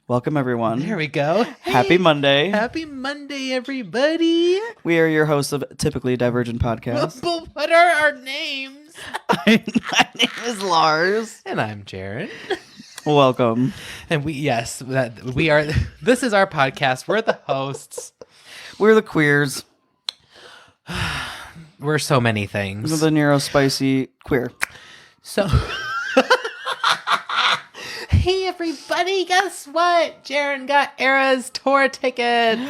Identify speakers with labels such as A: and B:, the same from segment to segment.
A: Welcome, everyone.
B: There we go.
A: Happy Monday.
B: Happy Monday, everybody.
A: We are your hosts of Typically Divergent Podcast.
B: But what are our names?
A: My name is Lars.
B: And I'm Jared.
A: Welcome.
B: And we are. This is our podcast. We're the hosts.
A: We're the queers.
B: We're so many things.
A: We're the neurospicy queer.
B: So, hey everybody, guess what? Jared got Era's tour tickets.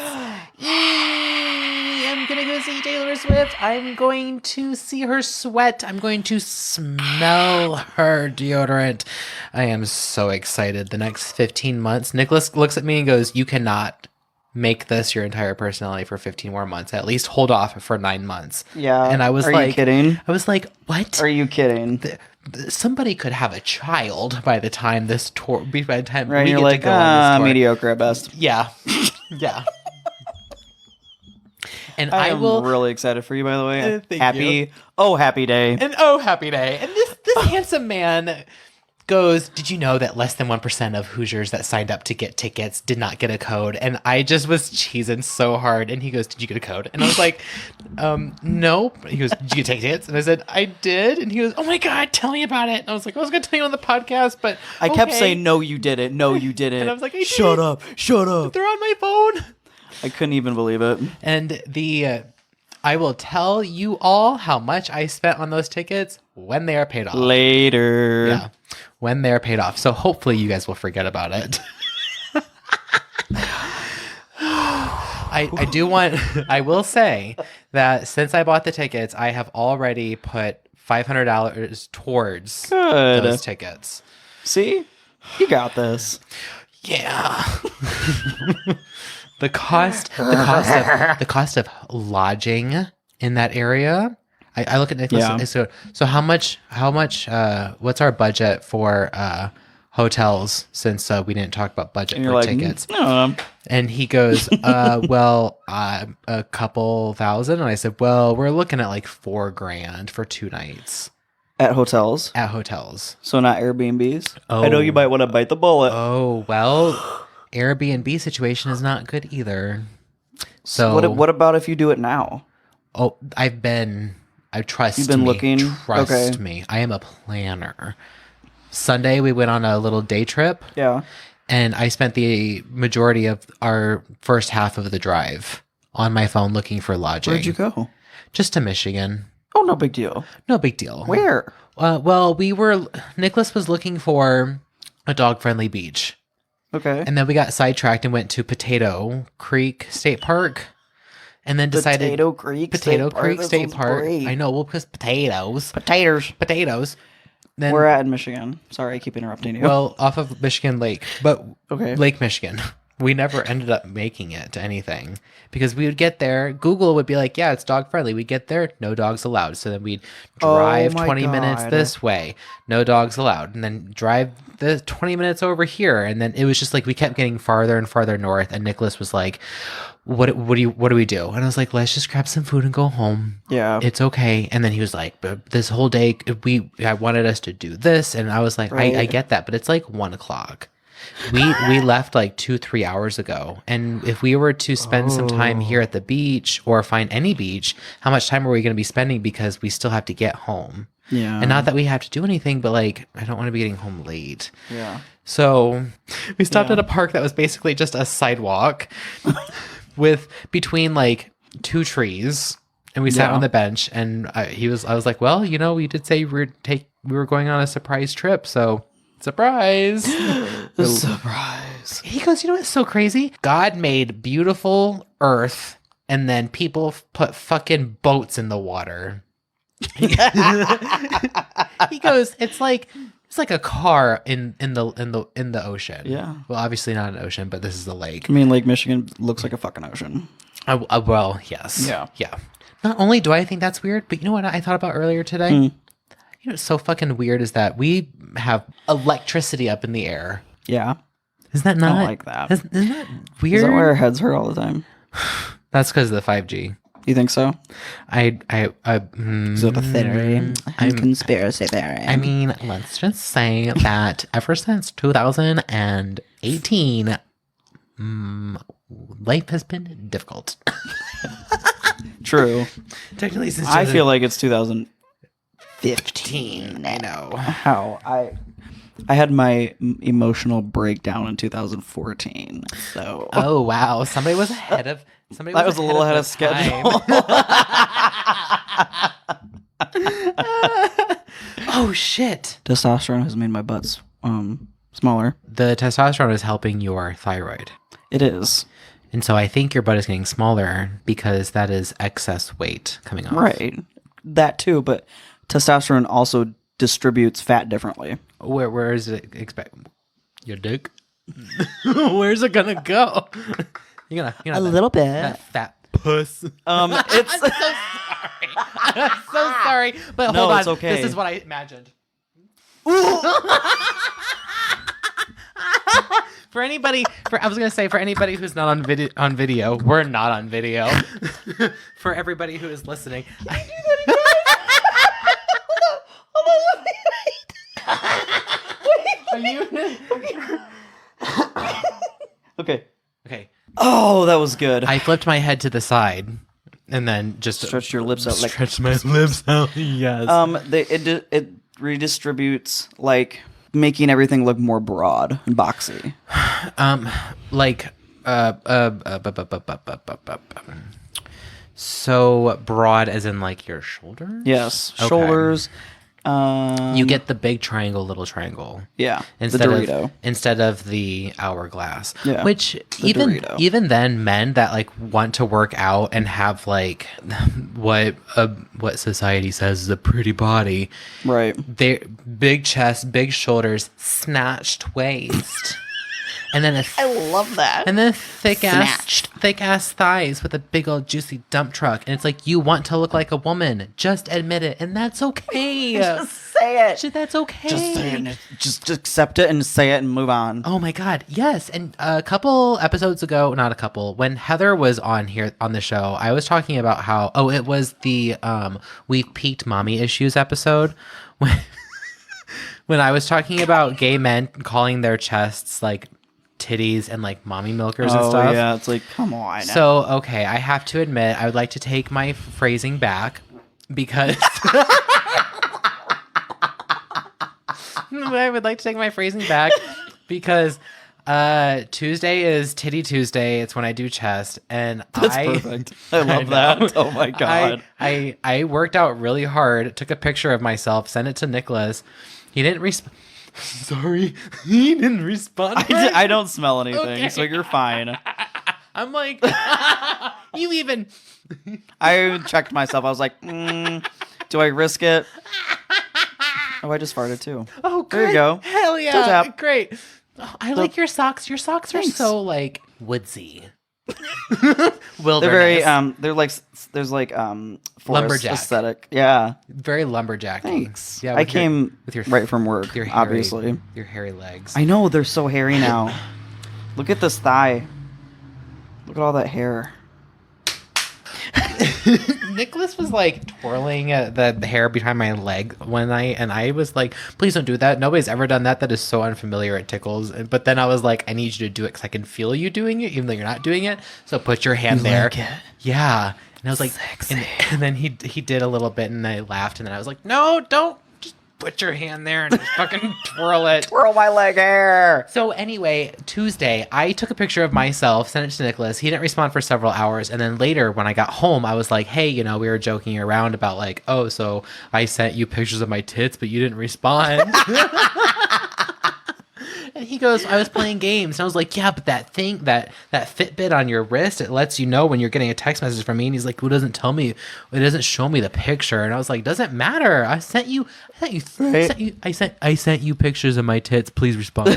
B: Yay! I'm gonna go see Taylor Swift. I'm going to see her sweat. I'm going to smell her deodorant. I am so excited. The next 15 months. Nicholas looks at me and goes, "You cannot make this your entire personality for 15 more months. At least hold off for 9 months."
A: Yeah.
B: And I was
A: Are
B: like,
A: you kidding?
B: I was like, what?
A: Are you kidding?
B: Somebody could have a child by the time this tour, by the time
A: Right?
B: we
A: You're
B: get
A: like,
B: to go on this tour.
A: mediocre at best.
B: Yeah, yeah. And
A: I
B: I
A: am
B: will.
A: really excited for you, by the way.
B: Thank
A: happy.
B: you.
A: Oh, happy day.
B: And oh, happy day! And this handsome man goes, "Did you know that less than 1% of Hoosiers that signed up to get tickets did not get a code?" And I just was cheesing so hard. And he goes, "Did you get a code?" And I was like, "Nope." He goes, "Did you take tickets?" And I said, "I did." And he goes, "Oh my God, tell me about it." And I was like, "I was going to tell you on the podcast, but
A: I kept
B: okay."
A: saying, no, you didn't. No, you didn't.
B: And I was like,
A: shut up. Shut up.
B: They're on my phone.
A: I couldn't even believe it.
B: And I will tell you all how much I spent on those tickets when they are paid off.
A: Later.
B: Yeah, when they're paid off. So hopefully you guys will forget about it. I will say that since I bought the tickets, I have already put $500 towards
A: Good.
B: those tickets.
A: See? You got this.
B: Yeah. The cost of lodging in that area. I look at Nicholas.
A: Yeah.
B: So how much what's our budget for hotels, since we didn't talk about budget
A: And
B: for
A: you're like,
B: tickets?
A: I don't know.
B: And he goes, well, a couple thousand. And I said, well, we're looking at like $4,000 for 2 nights
A: At hotels.
B: at hotels.
A: So not Airbnbs.
B: Oh.
A: I know you might want to bite the bullet.
B: Oh, well, Airbnb situation is not good either. So
A: What about if you do it now?
B: Oh, trust
A: You've been
B: me.
A: looking?
B: Trust
A: Okay.
B: me. I am a planner. Sunday, we went on a little day trip,
A: Yeah.
B: and I spent the majority of our first half of the drive on my phone looking for lodging.
A: Where'd you go?
B: Just to Michigan.
A: Oh, no big deal.
B: No big deal.
A: Where?
B: Well, Nicholas was looking for a dog-friendly beach.
A: Okay.
B: And then we got sidetracked and went to Potato Creek State Park. And then decided
A: Potato Creek
B: State Park.
A: Great.
B: I know, well, because potatoes.
A: Potatoes.
B: Then
A: We're at in Michigan. Sorry, I keep interrupting you.
B: well, off of Michigan Lake, but
A: okay.
B: Lake Michigan. We never ended up making it to anything because we would get there. Google would be like, yeah, it's dog friendly. We'd get there, no dogs allowed. So then we'd drive
A: my
B: 20 minutes
A: God.
B: this way, no dogs allowed. And then drive the 20 minutes over here. And then it was just like we kept getting farther and farther north. And Nicholas was like, what do we do? And I was like, let's just grab some food and go home.
A: Yeah.
B: It's okay. And then he was like, but this whole day, I wanted us to do this. And I was like,
A: Right.
B: I get that, but it's like 1:00. We left like 2-3 hours ago, and if we were to spend some time here at the beach or find any beach, how much time are we going to be spending, because we still have to get home?
A: Yeah.
B: And not that we have to do anything, but like I don't want to be getting home late.
A: Yeah.
B: So we stopped
A: Yeah.
B: at a park that was basically just a sidewalk with between like 2 trees, and we sat
A: Yeah.
B: on the bench. And I was like, well, we did say we were going on a surprise trip, so. Surprise!
A: Surprise.
B: He goes, what's so crazy? God made beautiful earth, and then people put fucking boats in the water. He goes, it's like a car in the ocean.
A: Yeah.
B: Well, obviously not an ocean, but this is the lake.
A: I mean, Lake Michigan looks like a fucking ocean.
B: Well, yes.
A: Yeah.
B: Yeah. Not only do I think that's weird, but you know what I thought about earlier today? What's so fucking weird is that we have electricity up in the air.
A: Yeah.
B: Isn't that not?
A: I don't like that.
B: Isn't that weird?
A: Is that why our heads hurt all the time?
B: That's because of the 5G.
A: You think so?
B: I
A: Is it a theory? Conspiracy theory.
B: I mean, let's just say that ever since 2018, life has been difficult.
A: True.
B: Technically, since
A: I feel like it's 2015.
B: 2015. I know.
A: How I had my emotional breakdown in 2014. So
B: Oh wow, somebody was ahead of. Somebody
A: that was a little ahead of
B: the time.
A: schedule.
B: Oh shit!
A: Testosterone has made my butts smaller.
B: The testosterone is helping your thyroid.
A: It is.
B: And so I think your butt is getting smaller because that is excess weight coming off.
A: Right. That too, but testosterone also distributes fat differently.
B: Where is it expect your dick? Where's it gonna go? You're gonna
A: little bit.
B: that fat puss.
A: It's
B: I'm so sorry. I'm so sorry. But
A: No,
B: hold on.
A: it's okay.
B: This is what I imagined. For anybody who's not on video, we're not on video. For everybody who is listening, are you
A: okay.
B: okay?
A: Oh, that was good.
B: I flipped my head to the side and then just
A: Stretch your lips out like
B: stretched my lips out. Yes.
A: it redistributes, like making everything look more broad and boxy.
B: Like so broad as in like your shoulder.
A: Yes,
B: Okay.
A: shoulders.
B: You get the big triangle, little triangle.
A: Yeah,
B: Instead
A: the Dorito.
B: instead of the hourglass.
A: Yeah,
B: Which
A: the Dorito.
B: even then, men that like want to work out and have like what society says is a pretty body,
A: Right.
B: they big chest, big shoulders, snatched waist, and then
A: love that.
B: and then thick
A: Snatched.
B: ass thighs with a big old juicy dump truck, and it's like you want to look like a woman. Just admit it, and that's okay.
A: say it.
B: That's okay.
A: Just say it. And just accept it and say it and move on.
B: Oh my god, yes. And a couple episodes ago, not a couple, when Heather was on here on the show, I was talking about how it was the We've Peaked Mommy Issues episode when when I was talking about gay men calling their chests like titties and like mommy milkers and
A: Oh
B: stuff.
A: yeah, it's like, come on.
B: So, okay, I have to admit, I would like to take my phrasing back because I would like to take my phrasing back because Tuesday is Titty Tuesday. It's when I do chest, and
A: That's perfect. I love that. Oh my god.
B: I worked out really hard. Took a picture of myself, sent it to Nicholas. He didn't respond. Sorry, he didn't respond.
A: I don't smell anything,
B: Okay.
A: so you're fine.
B: I'm like, you even.
A: I checked myself. I was like, do I risk it? Oh, I just farted too.
B: Oh, great.
A: There you go.
B: Hell yeah.
A: Toe tap.
B: Great. Oh, I like your socks. Your socks are
A: Thanks.
B: so like woodsy. Wilderness.
A: They're very they're like there's like forest
B: Lumberjack.
A: aesthetic. Yeah.
B: very lumberjacky.
A: Thanks.
B: Yeah,
A: I
B: with your-
A: came
B: with your
A: right from work,
B: your hairy,
A: obviously.
B: your hairy legs.
A: I know they're so hairy now. Look at this thigh. Look at all that hair.
B: Nicholas was like twirling the hair behind my leg one night, and I was like, "Please don't do that. Nobody's ever done that. That is so unfamiliar. It tickles." But then I was like, "I need you to do it because I can feel you doing it, even though you're not doing it. So put your hand there."
A: like it?
B: Yeah. And I was like,
A: Sexy.
B: and then he did a little bit, and I laughed, and then I was like, "No, don't. Just put your hand there and just fucking twirl it."
A: Twirl my leg hair.
B: So anyway, Tuesday, I took a picture of myself, sent it to Nicholas. He didn't respond for several hours. And then later when I got home, I was like, hey, we were joking around about like, oh, so I sent you pictures of my tits, but you didn't respond. And he goes, I was playing games. And I was like, yeah, but that thing, that Fitbit on your wrist, it lets you know when you're getting a text message from me. And he's like, well, it doesn't tell me, it doesn't show me the picture. And I was like, doesn't matter. I sent you pictures of my tits. Please respond.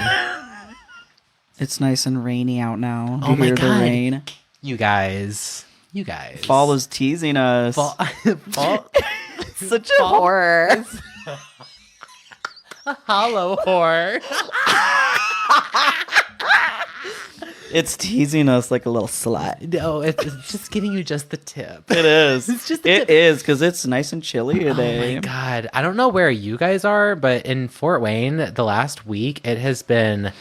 A: It's nice and rainy out now. Do
B: Oh
A: you
B: my
A: hear
B: God.
A: the rain?
B: You guys.
A: Fall is teasing us.
B: Fall.
A: Such a horror.
B: Hollow whore.
A: It's teasing us like a little slut.
B: No, it's just giving you just the tip.
A: It is.
B: It's just the
A: It
B: tip.
A: is because it's nice and chilly
B: Oh
A: today.
B: my God. I don't know where you guys are, but in Fort Wayne, the last week, it has been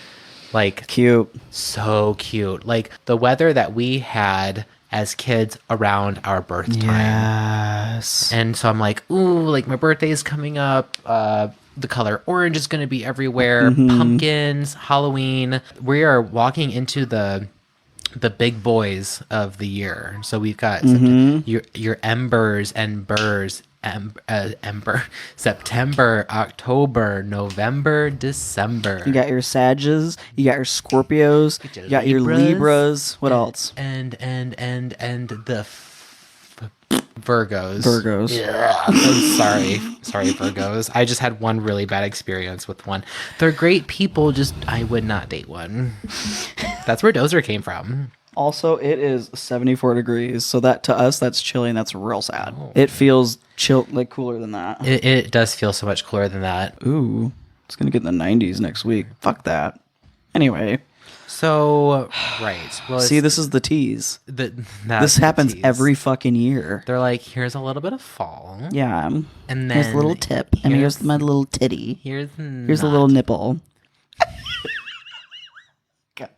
B: like
A: Cute.
B: so cute. Like the weather that we had as kids around our birth time.
A: Yes.
B: And so I'm like, ooh, like my birthday is coming up. The color orange is going to be everywhere. Pumpkins, Halloween. We are walking into the big boys of the year. So we've got your embers and burrs. Ember, September, October, November, December.
A: You got your Sages, you got your Scorpios, you got your Libras. What else?
B: And the Virgos.
A: Virgos.
B: Yeah. I'm sorry, Virgos. I just had one really bad experience with one. They're great people, just I would not date one. That's where Dozer came from.
A: Also, it is 74 degrees, so that to us that's chilly and that's real sad. It feels chill, like cooler than that.
B: It does feel so much cooler than that.
A: Ooh, it's gonna get in the 90s next week. Fuck that. Anyway,
B: So, right. Well,
A: see, this is the tease.
B: that's
A: This
B: the
A: happens
B: tease.
A: every fucking year.
B: They're like, here's a little bit of fall.
A: Yeah.
B: And
A: Here's a
B: then
A: little tip, and here's my little titty.
B: Here's
A: Here's a little nipple. God,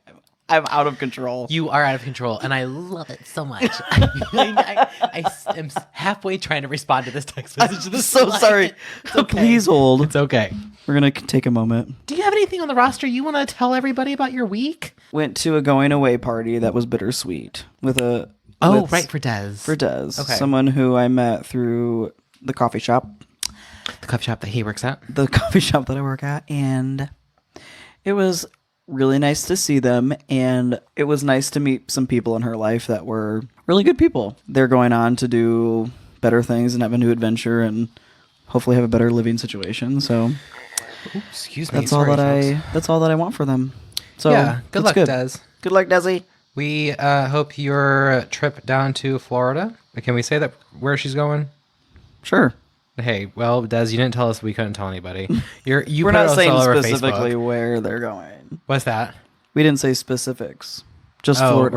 A: I'm out of control.
B: You are out of control, and I love it so much. I am halfway trying to respond to this text message.
A: I'm so sorry. Please hold.
B: It's okay.
A: We're gonna take a moment.
B: Do you have anything on the roster you want to tell everybody about your week?
A: Went to a going away party that was bittersweet with a
B: For Des.
A: for Des,
B: Okay.
A: someone who I met through the coffee shop,
B: The coffee shop that he works at.
A: the coffee shop that I work at, and it was really nice to see them, and it was nice to meet some people in her life that were really good people. They're going on to do better things and have a new adventure and hopefully have a better living situation. So
B: Excuse me.
A: that's all that I want for them. So
B: Yeah. Good luck,
A: that's
B: Des.
A: Good luck, Desi.
B: We hope your trip down to Florida. Can we say that where she's going?
A: Sure.
B: Hey, well, Des, you didn't tell us. We couldn't tell anybody. You
A: We're
B: put
A: not
B: it
A: saying
B: all over
A: specifically
B: Facebook.
A: where they're going.
B: What's that?
A: We didn't say specifics. Just
B: Oh,
A: Florida.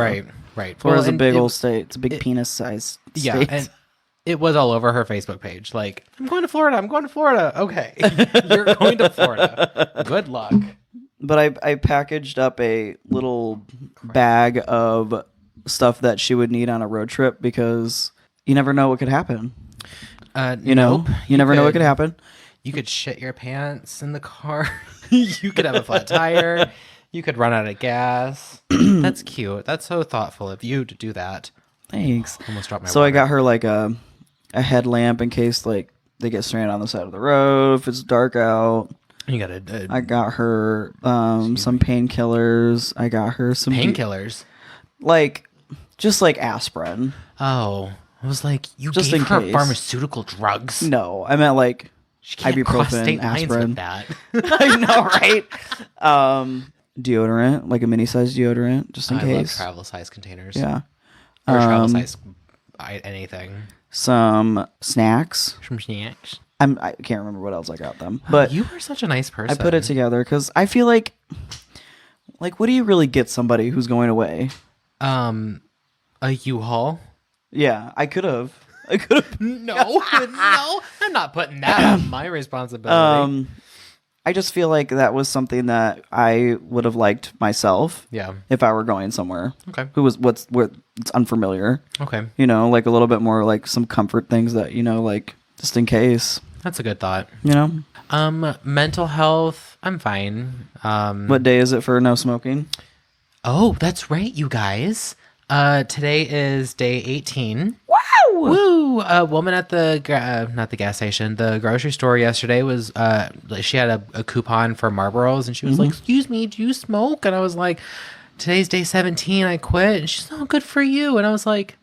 B: right.
A: Florida's
B: Well,
A: a
B: and
A: big
B: it-
A: old state. It's a big penis-sized
B: Yeah,
A: state.
B: and it was all over her Facebook page. Like, I'm going to Florida. I'm going to Florida. Okay, you're going to Florida. Good luck.
A: But I packaged up a little bag of stuff that she would need on a road trip because you never know what could happen. You know,
B: Nope.
A: you never know what could happen.
B: You could shit your pants in the car. You could have a flat tire. You could run out of gas. That's cute. That's so thoughtful of you to do that.
A: Thanks.
B: Almost dropped my
A: So I
B: water.
A: got her like a headlamp in case like they get stranded on the side of the road if it's dark out.
B: You got a
A: I got her some painkillers. I got her some
B: painkillers.
A: like just like aspirin.
B: Oh, I was like, you
A: Just
B: gave
A: in
B: her
A: case.
B: pharmaceutical drugs.
A: No, I meant like
B: She can't cross
A: ibuprofen,
B: state lines
A: aspirin.
B: with that.
A: I know, right? Deodorant, like a mini-sized deodorant, just in
B: I love
A: case.
B: travel size containers.
A: Yeah.
B: Or travel size anything.
A: Some snacks.
B: From snacks.
A: I can't remember what else I got them, but
B: You are such a nice person.
A: I put it together because I feel like what do you really get somebody who's going away?
B: A U-Haul.
A: Yeah, I could have. I could have.
B: No, no, I'm not putting that on my responsibility.
A: I just feel like that was something that I would have liked myself.
B: Yeah.
A: If I were going somewhere.
B: Okay.
A: Where it's unfamiliar.
B: Okay.
A: You know, like a little bit more like some comfort things that, you know, like just in case,
B: That's a good thought.
A: you know.
B: Mental health, I'm fine.
A: What day is it for no smoking?
B: Oh, that's right, you guys. Today is day 18.
A: Wow.
B: Woo! A woman at the not the gas station, the grocery store yesterday was she had a coupon for Marlboros, and she was like, "Excuse me, do you smoke?" And I was like, "Today's day 17. I quit." And she's, "Oh, good for you." And I was like,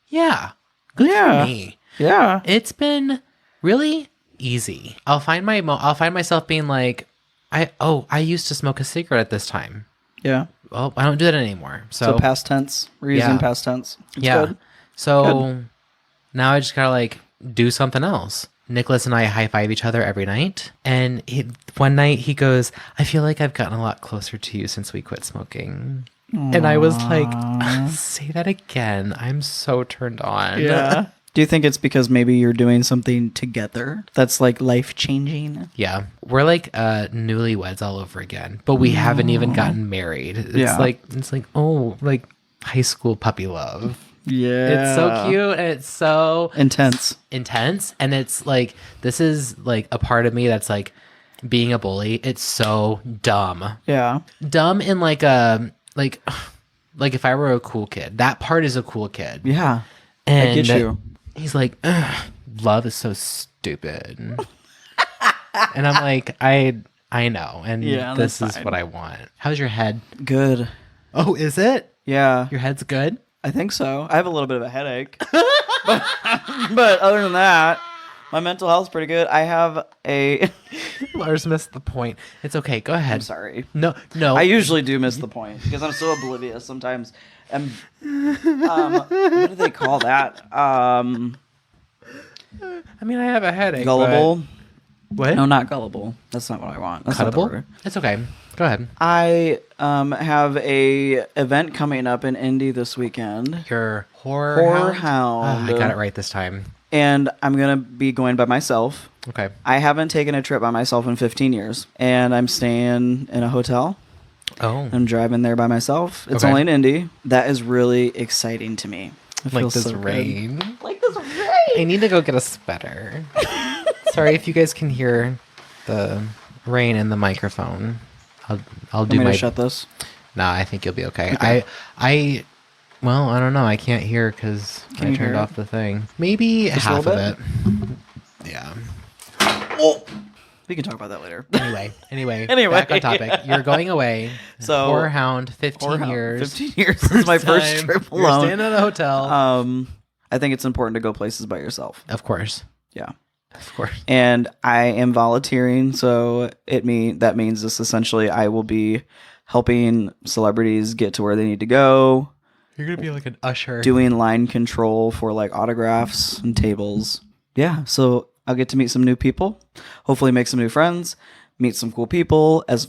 B: "Yeah, good
A: Yeah.
B: for me."
A: Yeah.
B: It's been really easy. I'll find myself being like, I used to smoke a cigarette at this time.
A: Yeah.
B: Well, I don't do that anymore.
A: So past tense. We're using
B: Yeah.
A: past tense. It's
B: yeah.
A: good.
B: So now I just gotta like do something else. Nicholas and I high five each other every night. And one night he goes, "I feel like I've gotten a lot closer to you since we quit smoking." And I was like, say that again. I'm so turned on.
A: Yeah. Do you think it's because maybe you're doing something together that's like life changing?
B: Yeah. We're like newlyweds all over again, but we haven't even gotten married.
A: Yeah.
B: It's like, oh, like high school puppy love.
A: Yeah.
B: It's so cute and it's so
A: Intense.
B: intense. And it's like, this is like a part of me that's like being a bully. It's so dumb.
A: Yeah.
B: Dumb in like a, like if I were a cool kid, that part is a cool kid.
A: Yeah.
B: And
A: I get you.
B: he's like, "Ugh, love is so stupid." And I'm like, I know. And
A: Yeah,
B: this
A: that's
B: is
A: fine.
B: what I want. How's your head?
A: Good.
B: Oh, is it?
A: Yeah.
B: Your head's good?
A: I think so. I have a little bit of a headache. but other than that, my mental health's pretty good. I have a.
B: Lars missed the point. It's okay. Go ahead.
A: I'm sorry.
B: No.
A: I usually do miss the point because I'm so oblivious sometimes. And what do they call that?
B: I mean, I have a headache.
A: Gullible?
B: What?
A: No, not gullible. That's not what I want. That's not the
B: Cuttable?
A: word.
B: It's okay. Go ahead.
A: I have a event coming up in Indy this weekend,
B: Your horror
A: Horror
B: hound?
A: Hound.
B: I got it right this time.
A: and I'm gonna be going by myself.
B: Okay.
A: I haven't taken a trip by myself in 15 years, and I'm staying in a hotel.
B: Oh.
A: I'm driving there by myself. It's
B: Okay.
A: only in Indy. That is really exciting to me. It
B: Like
A: feels
B: this
A: so good.
B: rain.
A: Like this rain.
B: I need to go get a sweater. Sorry if you guys can hear the rain in the microphone. I'll
A: Want
B: do
A: me
B: my.
A: to shut this?
B: Nah, I think you'll be okay.
A: Okay.
B: Well, I don't know. I can't hear because
A: Can
B: I
A: you
B: turned
A: hear
B: off the thing. Maybe
A: Just a
B: half of
A: little
B: it. Yeah.
A: We can talk about that later.
B: Anyway,
A: Anyway.
B: back on topic. You're going away.
A: So-
B: Horror Hound, 15
A: Horror Hound,
B: years.
A: 15 years. This is my first
B: time.
A: trip
B: You're
A: alone.
B: staying at a hotel.
A: I think it's important to go places by yourself.
B: Of course.
A: Yeah.
B: Of course.
A: And I am volunteering, so that means this essentially I will be helping celebrities get to where they need to go,
B: You're going to be like an usher.
A: doing line control for like autographs and tables. Yeah, so I'll get to meet some new people, hopefully make some new friends, meet some cool people as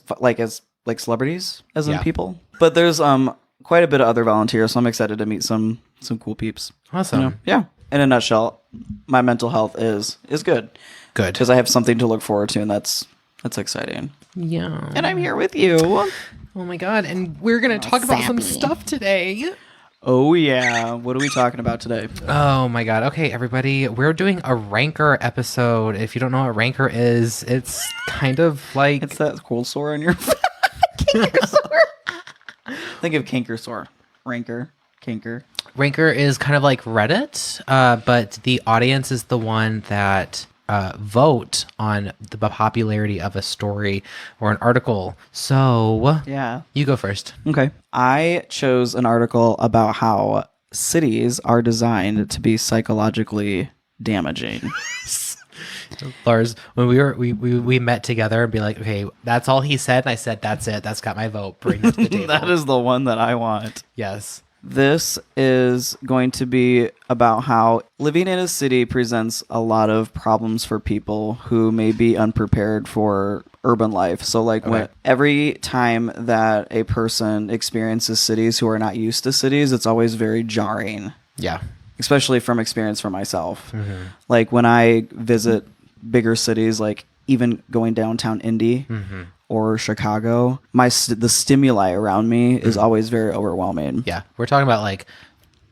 A: celebrities as in
B: Yeah.
A: people. But there's quite a bit of other volunteers, so I'm excited to meet some cool peeps.
B: Awesome.
A: You know? Yeah. In a nutshell, my mental health is good
B: Good.
A: because I have something to look forward to, and that's exciting.
B: Yeah.
A: And I'm here with you.
B: Oh my god, and we're gonna talk about some stuff today.
A: Oh yeah, what are we talking about today?
B: Oh my god. Okay, everybody, we're doing a ranker episode. If you don't know what ranker is, it's kind of like
A: It's that cold sore on your canker sore. Think of canker sore, ranker, canker.
B: ranker is kind of like Reddit, but the audience is the one that vote on the popularity of a story or an article. So
A: Yeah.
B: you go first.
A: Okay. I chose an article about how cities are designed to be psychologically damaging.
B: Lars, when we met together and be like, okay, that's all he said, and I said, that's it, that's got my vote. Bring it to the table.
A: That is the one that I want.
B: Yes.
A: This is going to be about how living in a city presents a lot of problems for people who may be unprepared for urban life. So like when every time that a person experiences cities who are not used to cities, it's always very jarring,
B: Yeah.
A: especially from experience for myself. Like when I visit bigger cities, like even going downtown Indy or Chicago, the stimuli around me is always very overwhelming.
B: Yeah. We're talking about like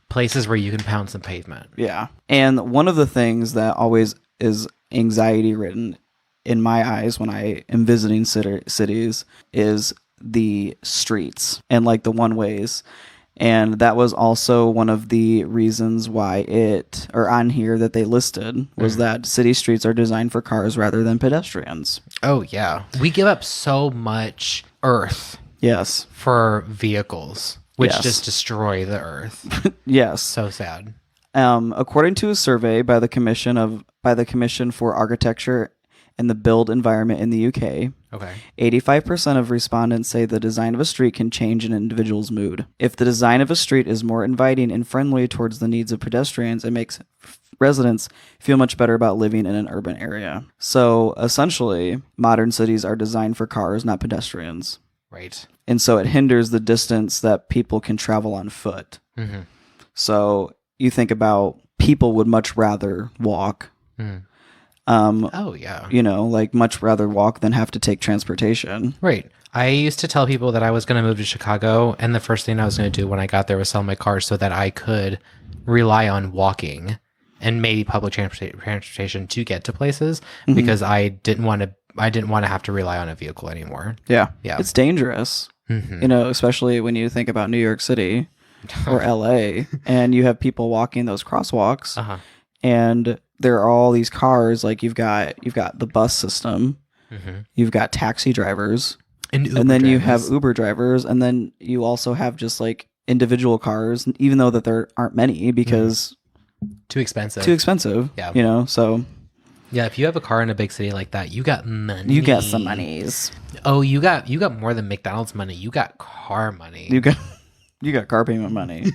B: places where you can pound some pavement.
A: Yeah. And one of the things that always is anxiety ridden in my eyes when I am visiting cities is the streets and like the one ways. And that was also one of the reasons why on here that they listed was that city streets are designed for cars rather than pedestrians.
B: Oh, yeah. We give up so much earth
A: Yes.
B: for vehicles, which
A: Yes.
B: just destroy the earth.
A: Yes.
B: So sad.
A: According to a survey by the Commission for Architecture and the Built Environment in the UK,
B: Okay.
A: 85% of respondents say the design of a street can change an individual's mood. If the design of a street is more inviting and friendly towards the needs of pedestrians, it makes residents feel much better about living in an urban area. So essentially, modern cities are designed for cars, not pedestrians.
B: Right.
A: And so it hinders the distance that people can travel on foot.
B: Mm-hmm.
A: So you think about people would much rather walk.
B: Mm. Oh, yeah.
A: Like much rather walk than have to take transportation.
B: Right. I used to tell people that I was going to move to Chicago, and the first thing I was going to do when I got there was sell my car so that I could rely on walking and maybe public transportation to get to places because I didn't want to have to rely on a vehicle anymore.
A: Yeah.
B: Yeah.
A: It's dangerous, especially when you think about New York City or LA and you have people walking those crosswalks and there are all these cars. Like you've got the bus system, you've got taxi drivers, and then you have Uber drivers, and then you also have just like individual cars, even though that there aren't many because
B: too expensive.
A: Yeah. So
B: yeah, if you have a car in a big city like that, you got money.
A: You got some monies.
B: Oh, you got more than McDonald's money. You got car money.
A: You got car payment money.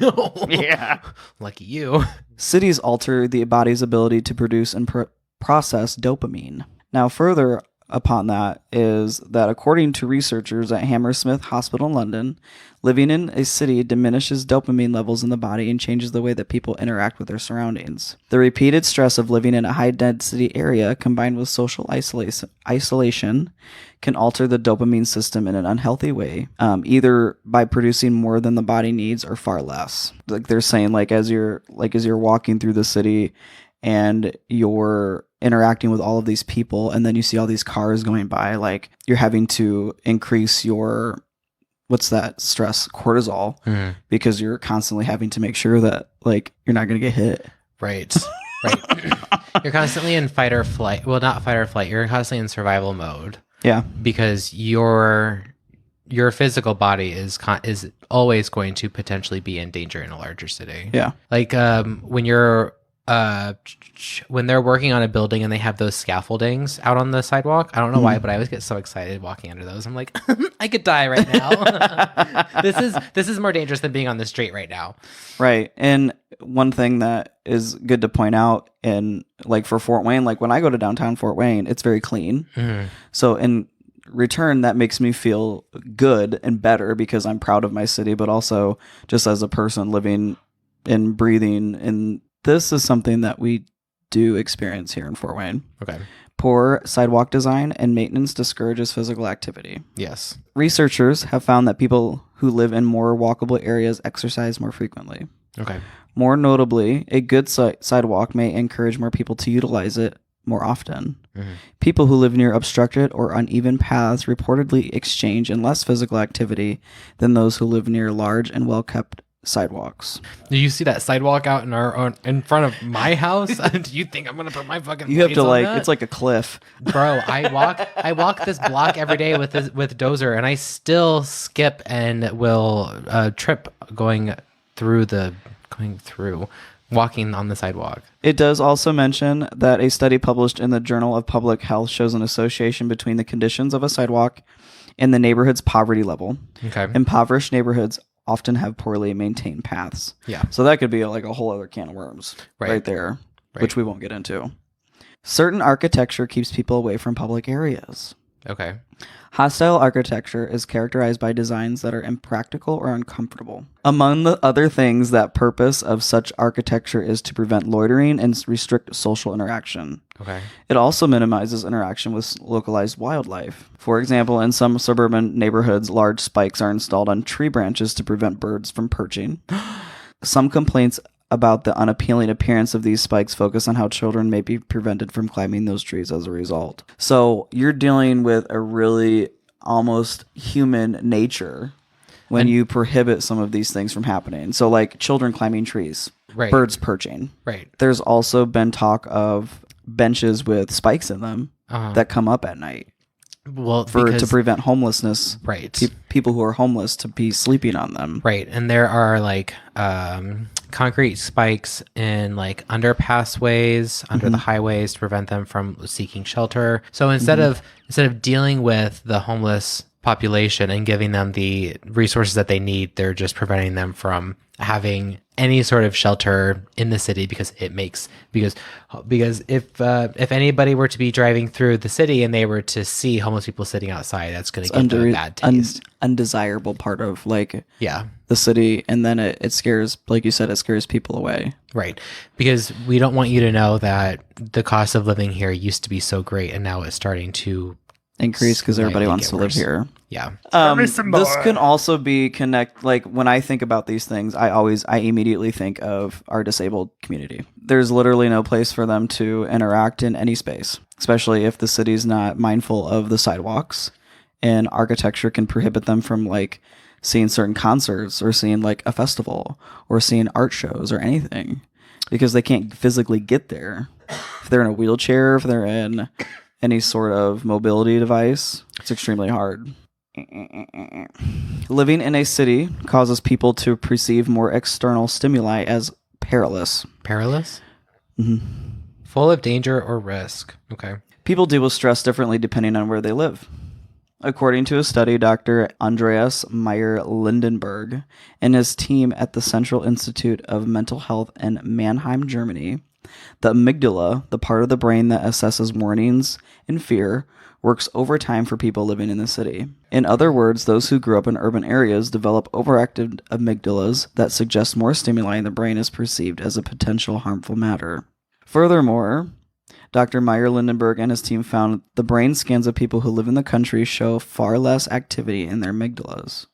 A: Yeah.
B: Lucky you.
A: Cities alter the body's ability to produce and process dopamine. Now, further upon that is that according to researchers at Hammersmith Hospital in London, living in a city diminishes dopamine levels in the body and changes the way that people interact with their surroundings. The repeated stress of living in a high-density area combined with social isolation can alter the dopamine system in an unhealthy way, either by producing more than the body needs or far less. Like they're saying, as you're walking through the city and you're interacting with all of these people and then you see all these cars going by, like you're having to increase your, what's that stress, cortisol, because you're constantly having to make sure that like you're not going to get hit.
B: Right. You're constantly in fight or flight. Well, not fight or flight. You're constantly in survival mode.
A: Yeah.
B: Because your physical body is always going to potentially be in danger in a larger city.
A: Yeah.
B: Like when they're working on a building and they have those scaffoldings out on the sidewalk, I don't know why, but I always get so excited walking under those. I'm like, I could die right now. This is more dangerous than being on the street right now.
A: Right. And one thing that is good to point out for Fort Wayne, like when I go to downtown Fort Wayne, it's very clean. So in return, that makes me feel good and better because I'm proud of my city, but also just as a person living and breathing in. This is something that we do experience here in Fort Wayne.
B: Okay.
A: Poor sidewalk design and maintenance discourages physical activity.
B: Yes. Researchers
A: have found that people who live in more walkable areas exercise more frequently.
B: Okay.
A: More notably, a good sidewalk may encourage more people to utilize it more often. People who live near obstructed or uneven paths reportedly exchange in less physical activity than those who live near large and well-kept sidewalks.
B: Do you see that sidewalk out in front of my house? Do you think I'm gonna put my fucking?
A: You have to
B: that?
A: It's like a cliff,
B: bro. I walk this block every day with Dozer, and I still skip and will trip walking on the sidewalk.
A: It does also mention that a study published in the Journal of Public Health shows an association between the conditions of a sidewalk and the neighborhood's poverty level.
B: Okay.
A: Impoverished neighborhoods often have poorly maintained paths.
B: Yeah.
A: So that could be like a whole other can of worms right there, which we won't get into. Certain architecture keeps people away from public areas.
B: Okay.
A: Hostile architecture is characterized by designs that are impractical or uncomfortable. Among the other things, that purpose of such architecture is to prevent loitering and restrict social interaction.
B: Okay.
A: It also minimizes interaction with localized wildlife. For example, in some suburban neighborhoods, large spikes are installed on tree branches to prevent birds from perching. Some complaints about the unappealing appearance of these spikes focus on how children may be prevented from climbing those trees as a result. So you're dealing with a really almost human nature when you prohibit some of these things from happening. So like children climbing trees, birds perching.
B: Right.
A: There's also been talk of benches with spikes in them that come up at night.
B: Well,
A: to prevent homelessness,
B: right?
A: People who are homeless to be sleeping on them,
B: right? And there are like concrete spikes in like underpass ways under the highways to prevent them from seeking shelter. So instead of dealing with the homeless population and giving them the resources that they need, they're just preventing them from having any sort of shelter in the city because if anybody were to be driving through the city and they were to see homeless people sitting outside, that's going to give them a bad taste.
A: Undesirable part of like
B: Yeah.
A: the city, and then it scares, like you said, it scares people away.
B: Right. Because we don't want you to know that the cost of living here used to be so great and now it's starting to
A: Increase because everybody
B: slightly
A: wants
B: get
A: to live
B: worse.
A: here.
B: Yeah.
A: This can also be like when I think about these things, I immediately think of our disabled community. There's literally no place for them to interact in any space, especially if the city's not mindful of the sidewalks, and architecture can prohibit them from like seeing certain concerts or seeing like a festival or seeing art shows or anything because they can't physically get there. If they're in a wheelchair, if they're in any sort of mobility device, it's extremely hard. Living in a city causes people to perceive more external stimuli as perilous.
B: Perilous?
A: Mm-hmm.
B: Full of danger or risk. Okay.
A: People deal with stress differently depending on where they live. According to a study, Dr. Andreas Meyer-Lindenberg and his team at the Central Institute of Mental Health in Mannheim, Germany, the amygdala, the part of the brain that assesses warnings and fear, works overtime for people living in the city. In other words, those who grew up in urban areas develop overactive amygdalas that suggest more stimuli in the brain is perceived as a potential harmful matter. Furthermore, Dr. Meyer-Lindenberg and his team found the brain scans of people who live in the country show far less activity in their amygdalas.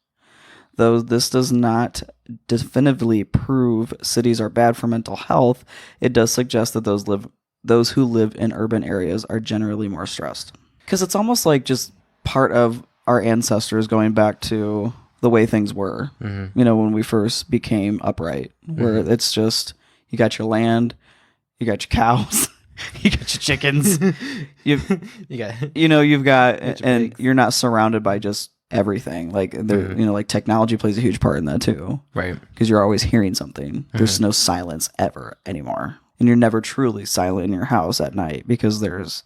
A: Though this does not definitively prove cities are bad for mental health, it does suggest that those who live in urban areas are generally more stressed. Because it's almost like just part of our ancestors going back to the way things were, when we first became upright, where it's just, you got your land, you got your cows, you got your chickens, you've got, and you're not surrounded by just everything. Like there, like technology plays a huge part in that too.
B: Right.
A: Because you're always hearing something. There's no silence ever anymore. And you're never truly silent in your house at night because there's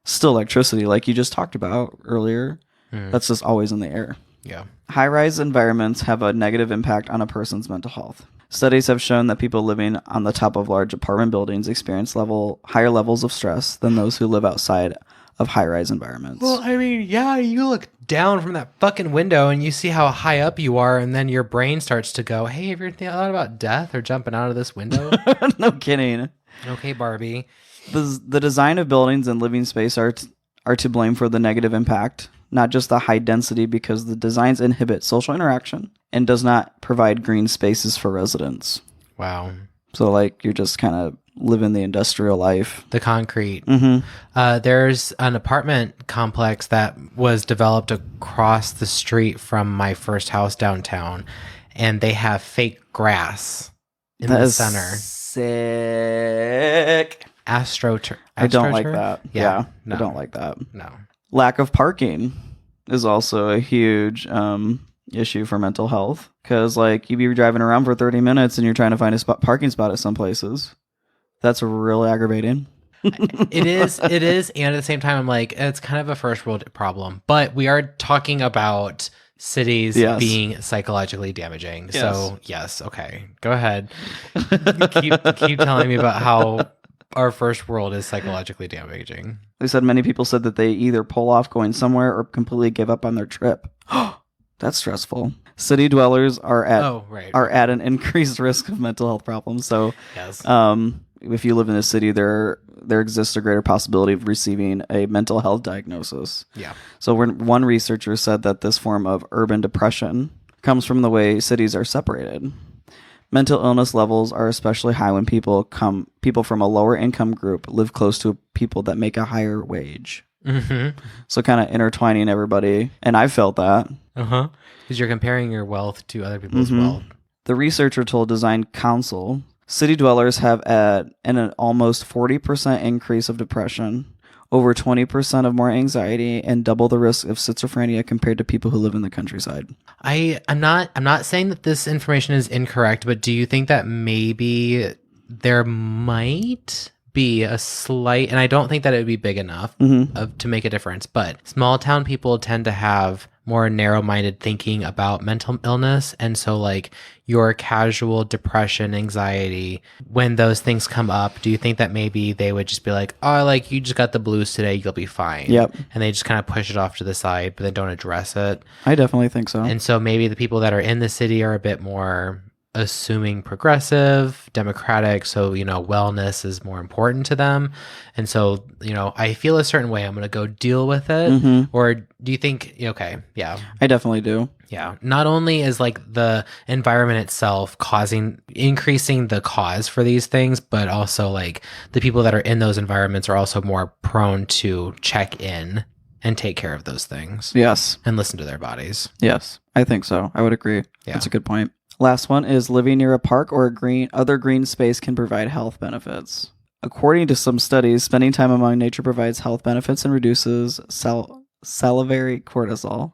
A: still electricity like you just talked about earlier. That's just always in the air.
B: Yeah.
A: High-rise environments have a negative impact on a person's mental health. Studies have shown that people living on the top of large apartment buildings experience higher levels of stress than those who live outside of high-rise environments.
B: Well, I mean, yeah, you look down from that fucking window and you see how high up you are, and then your brain starts to go, hey, have you ever thought about death or jumping out of this window?
A: No kidding.
B: Okay, Barbie.
A: The design of buildings and living space are to blame for the negative impact, not just the high density, because the designs inhibit social interaction and does not provide green spaces for residents.
B: Wow.
A: So, like, you're just kind of living the industrial life.
B: The concrete. There's an apartment complex that was developed across the street from my first house downtown, and they have fake grass in the center.
A: Sick.
B: I
A: don't like that. Yeah,
B: no.
A: I don't like that.
B: No.
A: Lack of parking is also a huge issue for mental health, because like you be driving around for 30 minutes and you're trying to find a parking spot at some places. That's really aggravating.
B: It is, and at the same time, I'm like, it's kind of a first world problem. But we are talking about cities being psychologically damaging.
A: Yes.
B: So yes, okay, go ahead. keep telling me about how our first world is psychologically damaging.
A: They said many people said that they either pull off going somewhere or completely give up on their trip. That's stressful. City dwellers are at an increased risk of mental health problems. So
B: yes.
A: If you live in a city, there exists a greater possibility of receiving a mental health diagnosis.
B: Yeah.
A: So one researcher said that this form of urban depression comes from the way cities are separated. Mental illness levels are especially high when people from a lower income group live close to people that make a higher wage.
B: Mm-hmm.
A: So kind of intertwining everybody. And I felt that.
B: Uh-huh. Because you're comparing your wealth to other people's wealth.
A: The researcher told Design Council, city dwellers have an almost 40% increase of depression, over 20% of more anxiety, and double the risk of schizophrenia compared to people who live in the countryside.
B: I'm not saying that this information is incorrect, but do you think that maybe there might be a slight, and I don't think that it would be big enough to make a difference, but small town people tend to have more narrow-minded thinking about mental illness. And so like your casual depression, anxiety, when those things come up, do you think that maybe they would just be like, oh, like you just got the blues today, you'll be fine.
A: Yep.
B: And they just kind of push it off to the side, but then don't address it.
A: I definitely think so.
B: And so maybe the people that are in the city are a bit more assuming progressive, democratic. So, you know, wellness is more important to them. And so, you know, I feel a certain way. I'm going to go deal with it.
A: Mhm.
B: Or do you think, okay, yeah.
A: I definitely do.
B: Yeah. Not only is like the environment itself increasing the cause for these things, but also like the people that are in those environments are also more prone to check in and take care of those things
A: Yes.
B: and listen to their bodies.
A: Yes. I think so. I would agree.
B: Yeah.
A: That's a good point. Last one is living near a park or other green space can provide health benefits. According to some studies, spending time among nature provides health benefits and reduces salivary cortisol,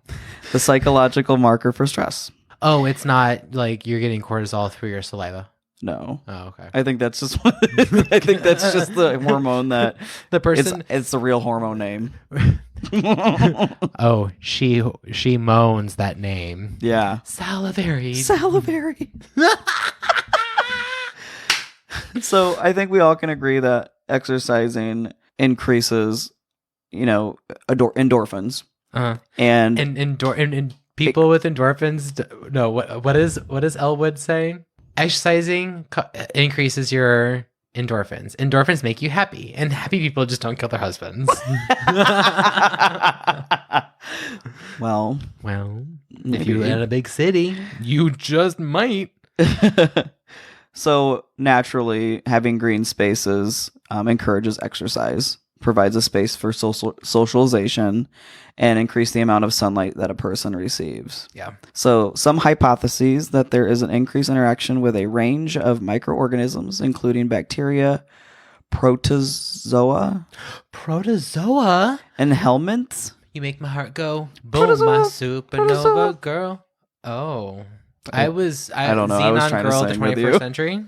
A: the psychological marker for stress.
B: Oh, it's not like you're getting cortisol through your saliva.
A: No.
B: Oh, okay.
A: I think that's just I think that's just the hormone that
B: The person
A: it's the real hormone name.
B: Oh, she moans that name.
A: Yeah.
B: Salivary.
A: Salivary. So I think we all can agree that exercising increases, you know, endorphins.
B: Uh-huh.
A: And
B: And people with endorphins. No, what is Elwood saying? Exercising increases your endorphins. Endorphins make you happy, and happy people just don't kill their husbands.
A: well,
B: if you live in a big city, you just might.
A: So naturally, having green spaces encourages exercise, provides a space for socialization, and increase the amount of sunlight that a person receives.
B: Yeah.
A: So some hypotheses that there is an increased interaction with a range of microorganisms, including bacteria, protozoa, and helminths.
B: You make my heart go boom, my supernova girl. Oh. I don't know. I was
A: Xenon
B: trying
A: girl
B: to
A: of
B: the
A: sing with
B: 21st
A: you.
B: century.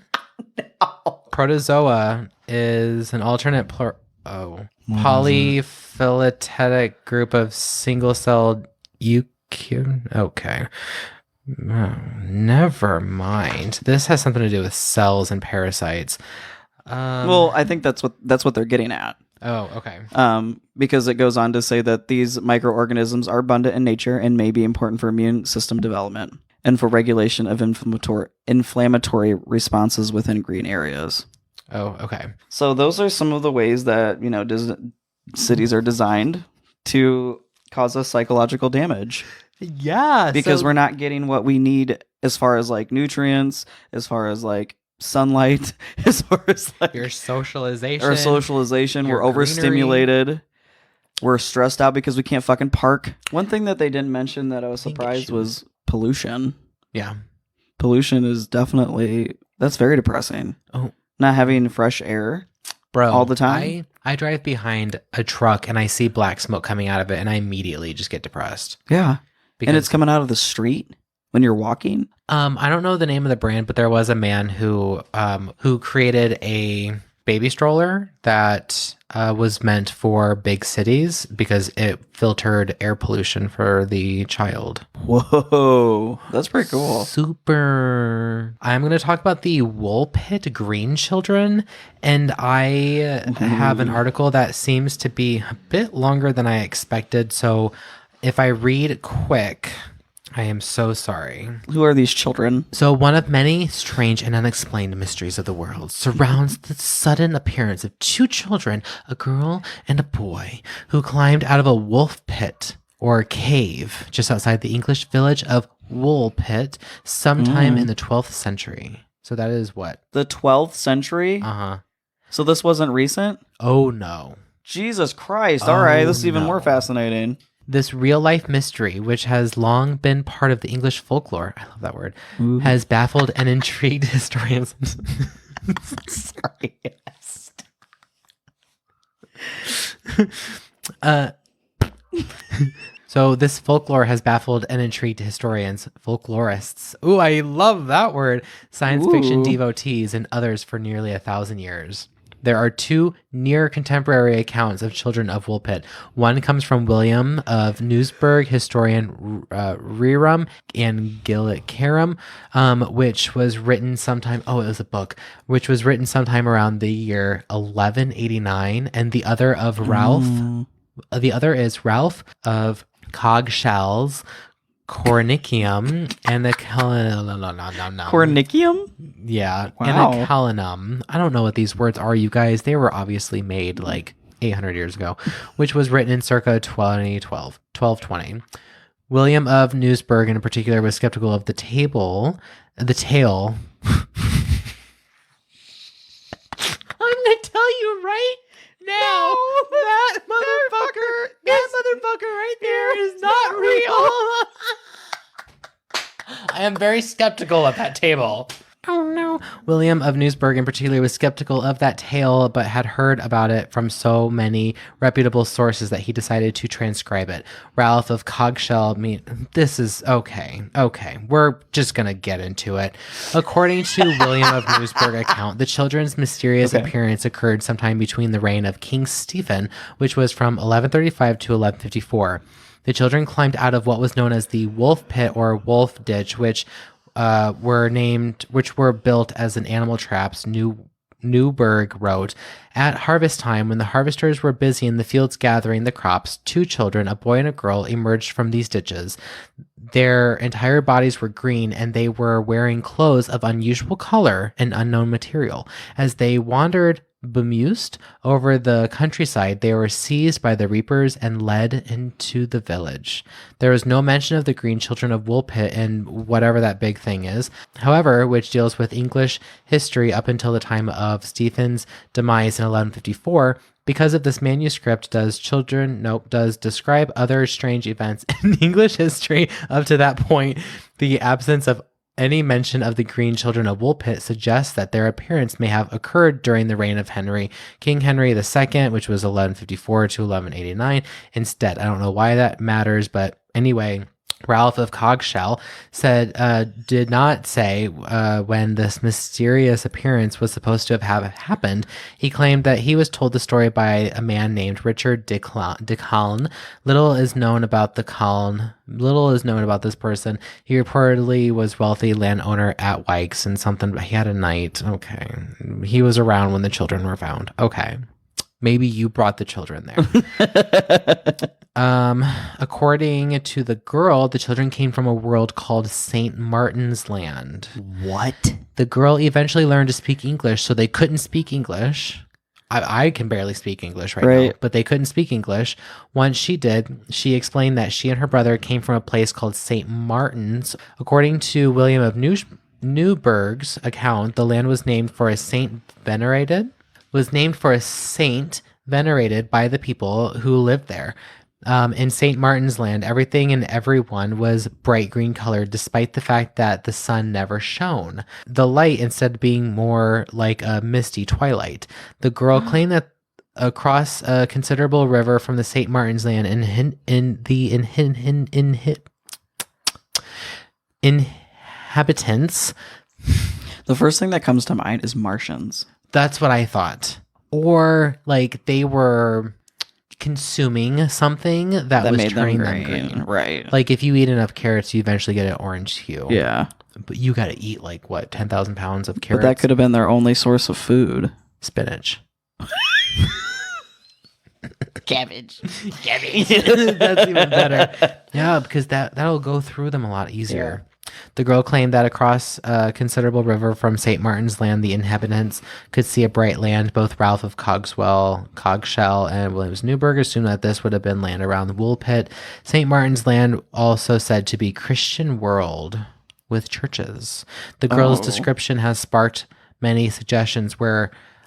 B: Protozoa is an alternate polyphyletic group of single-celled eukaryotes. Okay. Oh, never mind. This has something to do with cells and parasites.
A: Well, I think that's what they're getting at.
B: Oh, okay.
A: Because it goes on to say that these microorganisms are abundant in nature and may be important for immune system development and for regulation of inflammatory responses within green areas.
B: Oh, okay.
A: So those are some of the ways that, you know, cities are designed to cause us psychological damage.
B: Yeah.
A: Because we're not getting what we need as far as like nutrients, as far as like sunlight, as far as like
B: your socialization.
A: We're overstimulated. We're stressed out because we can't fucking park. One thing that they didn't mention that I was surprised was pollution.
B: Yeah.
A: Pollution is that's very depressing.
B: Oh.
A: Not having fresh air.
B: Bro,
A: all the time.
B: I drive behind a truck and I see black smoke coming out of it and I immediately just get depressed.
A: Yeah. And it's coming out of the street when you're walking.
B: I don't know the name of the brand, but there was a man who created a baby stroller that was meant for big cities because it filtered air pollution for the child.
A: Whoa, that's pretty cool.
B: Super. I'm going to talk about the Woolpit Green Children, and I have an article that seems to be a bit longer than I expected. So if I read quick, I am so sorry.
A: Who are these children?
B: So one of many strange and unexplained mysteries of the world surrounds the sudden appearance of two children, a girl and a boy, who climbed out of a wolf pit or cave just outside the English village of Woolpit sometime in the 12th century. So that is what?
A: The 12th century?
B: Uh-huh.
A: So this wasn't recent?
B: Oh, no.
A: Jesus Christ. All right, this is even more fascinating.
B: This real-life mystery, which has long been part of the English folklore, I love that word, has baffled and intrigued historians. Sorry. So this folklore has baffled and intrigued historians, folklorists. Ooh, I love that word. Science fiction devotees and others for nearly 1,000 years. There are two near contemporary accounts of children of Woolpit. One comes from William of Newsburg, historian Rerum and Gillet Karam, which was written sometime. Oh, it was a book, which was written sometime around the year 1189, and the other of Ralph. The other is Ralph of Coggeshall's Cornicium and the
A: Cornicium?
B: yeah,
A: Wow.
B: and a Calinum. I don't know what these words are, you guys. They were obviously made like 800 years ago, which was written in circa 1220. William of Newsburg in particular was skeptical of the tale. I'm gonna tell you right now, that motherfucker right there is not real. I am very skeptical of that table. Oh no. William of Newsburg in particular was skeptical of that tale, but had heard about it from so many reputable sources that he decided to transcribe it. Ralph of Coggeshall, this is okay. We're just gonna get into it. According to William of Newsburg account, the children's mysterious appearance occurred sometime between the reign of King Stephen, which was from 1135 to 1154. The children climbed out of what was known as the wolf pit or wolf ditch, which were built as an animal traps. Newburgh wrote, at harvest time, when the harvesters were busy in the fields gathering the crops, two children, a boy and a girl, emerged from these ditches. Their entire bodies were green, and they were wearing clothes of unusual color and unknown material. As they wandered bemused over the countryside, they were seized by the reapers and led into the village. There was no mention of the green children of Woolpit in whatever that big thing is, however, which deals with English history up until the time of Stephen's demise in 1154. Because of this manuscript does describe other strange events in English history up to that point. The absence of any mention of the green children of Woolpit suggests that their appearance may have occurred during the reign of King Henry II, which was 1154 to 1189. Instead, I don't know why that matters, but anyway, Ralph of Coggeshall did not say when this mysterious appearance was supposed to have happened. He claimed that he was told the story by a man named Richard de Calne. Little is known about this person. He reportedly was wealthy landowner at Wykes and something, but he had a knight. Okay. He was around when the children were found. Okay. Maybe you brought the children there. According to the girl, the children came from a world called St. Martin's Land.
A: What?
B: The girl eventually learned to speak English, so they couldn't speak English. I can barely speak English right now, but they couldn't speak English. Once she did, she explained that she and her brother came from a place called St. Martin's. According to William of Newburgh's account, the land was named for a saint venerated by the people who lived there. In St. Martin's Land, everything and everyone was bright green colored, despite the fact that the sun never shone. The light instead being more like a misty twilight. The girl claimed that across a considerable river from the St. Martin's Land inhabitants.
A: The first thing that comes to mind is Martians.
B: That's what I thought. Or like they were consuming something that was
A: made
B: turning
A: them
B: them green.
A: Right.
B: Like if you eat enough carrots, you eventually get an orange hue.
A: Yeah.
B: But you got to eat like what, 10,000 pounds of carrots?
A: But that could have been their only source of food.
B: Spinach.
A: Cabbage.
B: That's even better. Yeah, because that'll go through them a lot easier. Yeah. The girl claimed that across a considerable river from St. Martin's Land, the inhabitants could see a bright land. Both Ralph of Coggeshall, and Williams Newburgh assumed that this would have been land around the Woolpit. St. Martin's Land also said to be Christian world with churches. The girl's description has sparked many suggestions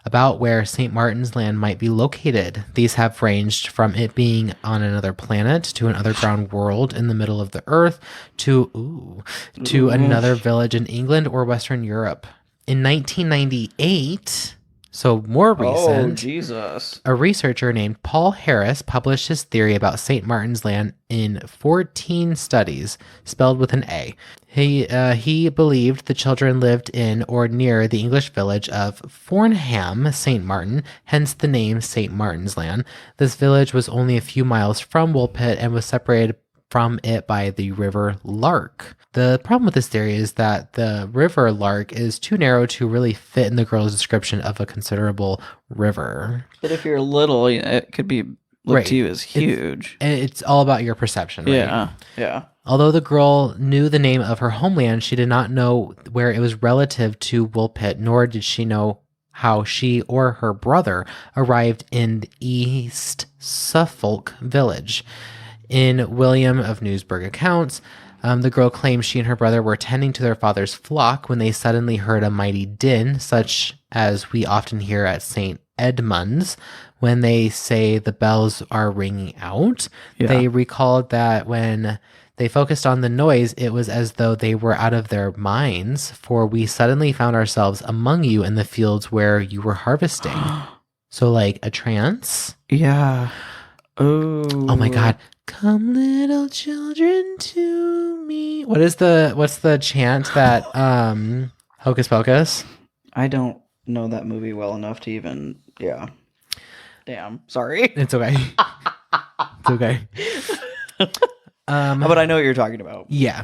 B: about where St. Martin's Land might be located. These have ranged from it being on another planet to an underground world in the middle of the earth to another village in England or Western Europe. In 1998, So more
A: Oh,
B: recent,
A: Jesus.
B: a researcher named Paul Harris published his theory about St. Martin's Land in 14 studies, spelled with an A. He believed the children lived in or near the English village of Fornham, St. Martin, hence the name St. Martin's Land. This village was only a few miles from Woolpit and was separated from it by the River Lark. The problem with this theory is that the River Lark is too narrow to really fit in the girl's description of a considerable river.
A: But if you're little, it could be looked
B: Right.
A: to you as huge.
B: And it's all about your perception, right?
A: Yeah. Yeah.
B: Although the girl knew the name of her homeland, she did not know where it was relative to Woolpit, nor did she know how she or her brother arrived in the East Suffolk village. In William of Newsburgh accounts, the girl claims she and her brother were tending to their father's flock when they suddenly heard a mighty din, such as we often hear at St. Edmund's when they say the bells are ringing out.
A: Yeah.
B: They recalled that when they focused on the noise, it was as though they were out of their minds, for we suddenly found ourselves among you in the fields where you were harvesting. So like a trance.
A: Yeah. Oh
B: my God. Come little children to me. What's the chant that Hocus Pocus?
A: I don't know that movie well enough to even. Yeah. Damn. Sorry.
B: It's okay. It's okay.
A: But I know what you're talking about.
B: Yeah.